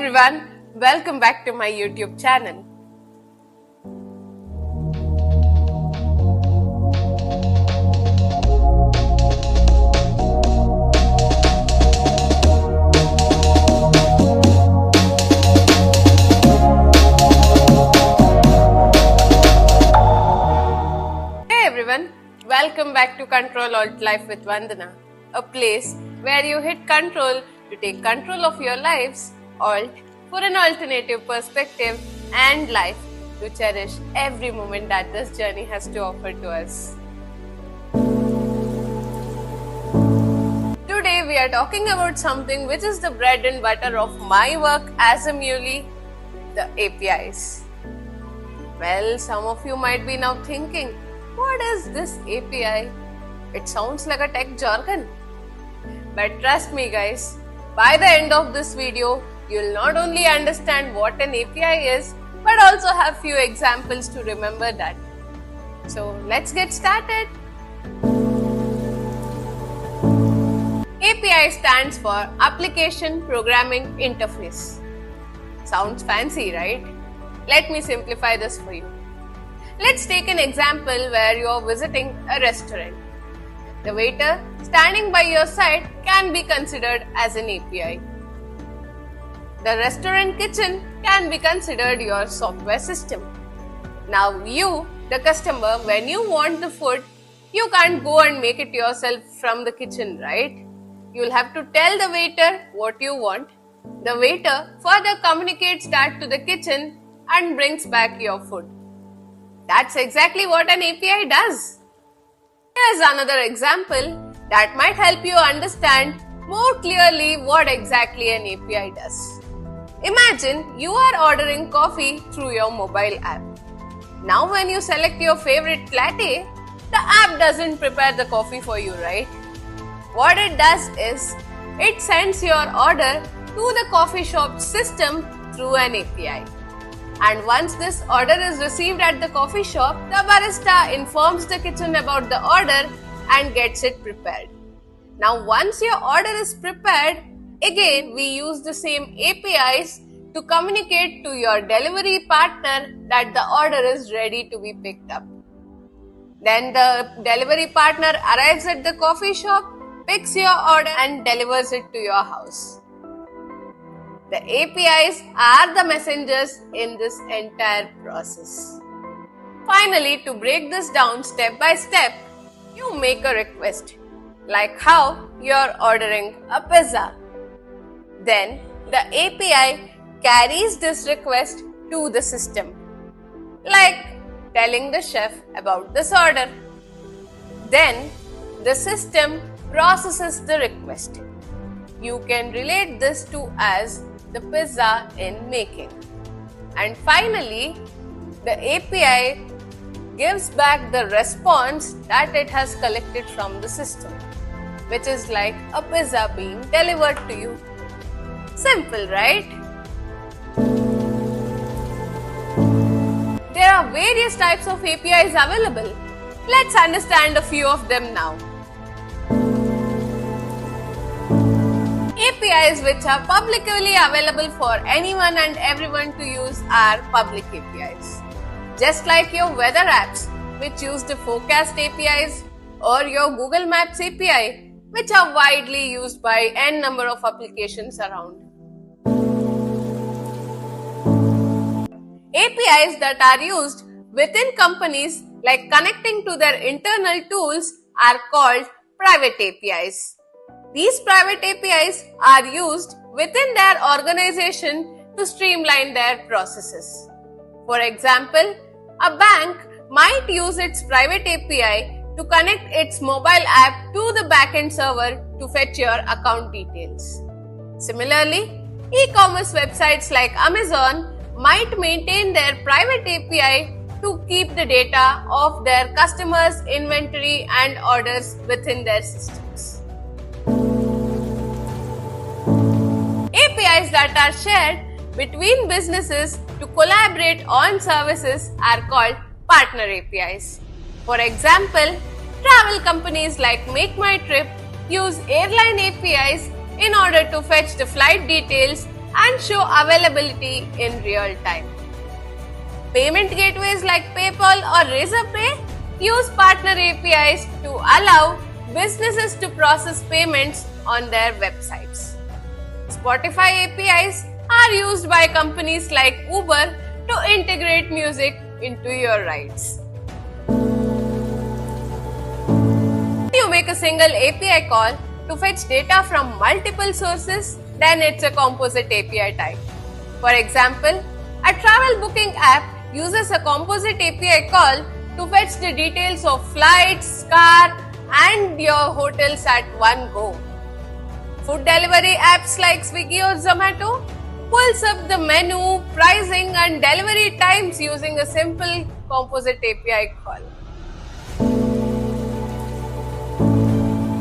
everyone, welcome back to my YouTube channel. Hey everyone, welcome back to Control Alt Life with Vandana, a place where you hit control to take control of your lives, alt for an alternative perspective, and life to cherish every moment that this journey has to offer to us. Today we are talking about something which is the bread and butter of my work as a muley, the APIs. Well, some of you might be now thinking, what is this API? It sounds like a tech jargon. But trust me guys, by the end of this video, you'll not only understand what an API is, but also have few examples to remember that. So let's get started. API stands for Application Programming Interface. Sounds fancy, right? Let me simplify this for you. Let's take an example where you are visiting a restaurant. The waiter standing by your side can be considered as an API. The restaurant kitchen can be considered your software system. Now you, the customer, when you want the food, you can't go and make it yourself from the kitchen, right? You'll have to tell the waiter what you want. The waiter further communicates that to the kitchen and brings back your food. That's exactly what an API does. Here's another example that might help you understand more clearly what exactly an API does. Imagine you are ordering coffee through your mobile app. Now when you select your favorite latte, the app doesn't prepare the coffee for you, right? What it does is, it sends your order to the coffee shop system through an API. And once this order is received at the coffee shop, the barista informs the kitchen about the order and gets it prepared. Now once your order is prepared, again we use the same APIs to communicate to your delivery partner that the order is ready to be picked up. Then the delivery partner arrives at the coffee shop, picks your order and delivers it to your house. The APIs are the messengers in this entire process. Finally, to break this down step by step, you make a request, like how you're ordering a pizza. Then the API carries this request to the system, like telling the chef about this order. Then the system processes the request. You can relate this to as the pizza in making. And finally, the API gives back the response that it has collected from the system, which is like a pizza being delivered to you. Simple, right? There are various types of APIs available. Let's understand a few of them now. APIs which are publicly available for anyone and everyone to use are public APIs. Just like your weather apps, which use the forecast APIs, or your Google Maps API, which are widely used by n number of applications around. APIs that are used within companies, like connecting to their internal tools, are called private APIs. These private APIs are used within their organization to streamline their processes. For example, a bank might use its private API to connect its mobile app to the backend server to fetch your account details. Similarly, e-commerce websites like Amazon might maintain their private API to keep the data of their customers' inventory and orders within their systems. APIs that are shared between businesses to collaborate on services are called partner APIs. For example, travel companies like MakeMyTrip use airline APIs in order to fetch the flight details and show availability in real time. Payment gateways like PayPal or Razorpay use partner APIs to allow businesses to process payments on their websites. Spotify APIs are used by companies like Uber to integrate music into your rides. If you make a single API call to fetch data from multiple sources, then it's a composite API type. For example, a travel booking app uses a composite API call to fetch the details of flights, car, and your hotels at one go. Food delivery apps like Swiggy or Zomato pulls up the menu, pricing, and delivery times using a simple composite API call.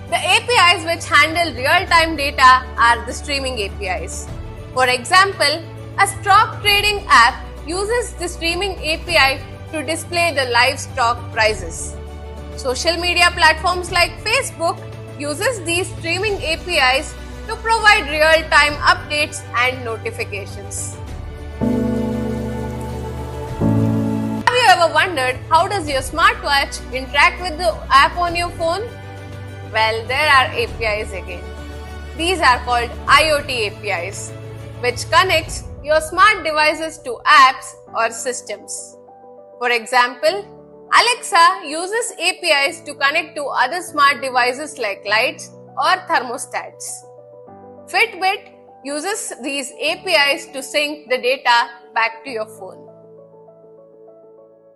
The APIs which handle real-time data are the streaming APIs. For example, a stock trading app uses the streaming API to display the live stock prices. Social media platforms like Facebook uses these streaming APIs to provide real-time updates and notifications. Have you ever wondered how does your smartwatch interact with the app on your phone? Well, there are APIs again. These are called IoT APIs, which connects your smart devices to apps or systems. For example, Alexa uses APIs to connect to other smart devices like lights or thermostats. Fitbit uses these APIs to sync the data back to your phone.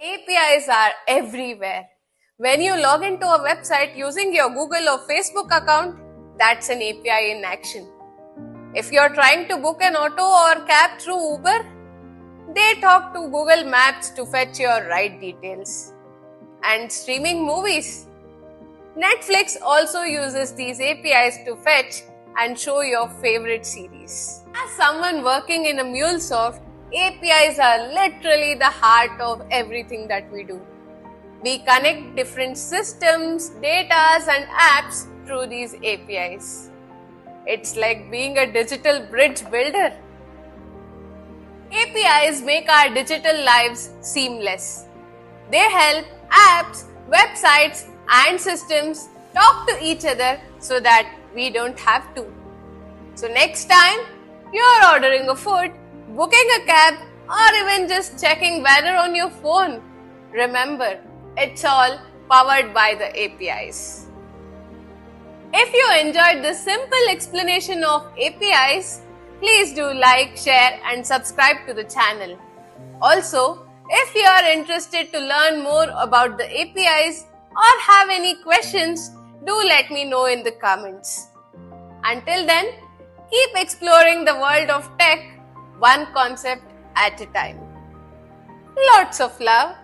APIs are everywhere. When you log into a website using your Google or Facebook account, that's an API in action. If you're trying to book an auto or cab through Uber, they talk to Google Maps to fetch your ride details. And streaming movies. Netflix also uses these APIs to fetch and show your favorite series. As someone working in a MuleSoft, APIs are literally the heart of everything that we do. We connect different systems, data, and apps through these APIs. It's like being a digital bridge builder. APIs make our digital lives seamless. They help apps, websites, and systems talk to each other so that we don't have to. So next time you're ordering a food, booking a cab, or even just checking weather on your phone, remember, it's all powered by the APIs. If you enjoyed this simple explanation of APIs, please do like, share, and subscribe to the channel. Also, if you are interested to learn more about the APIs or have any questions, do let me know in the comments. Until then, keep exploring the world of tech, one concept at a time. Lots of love.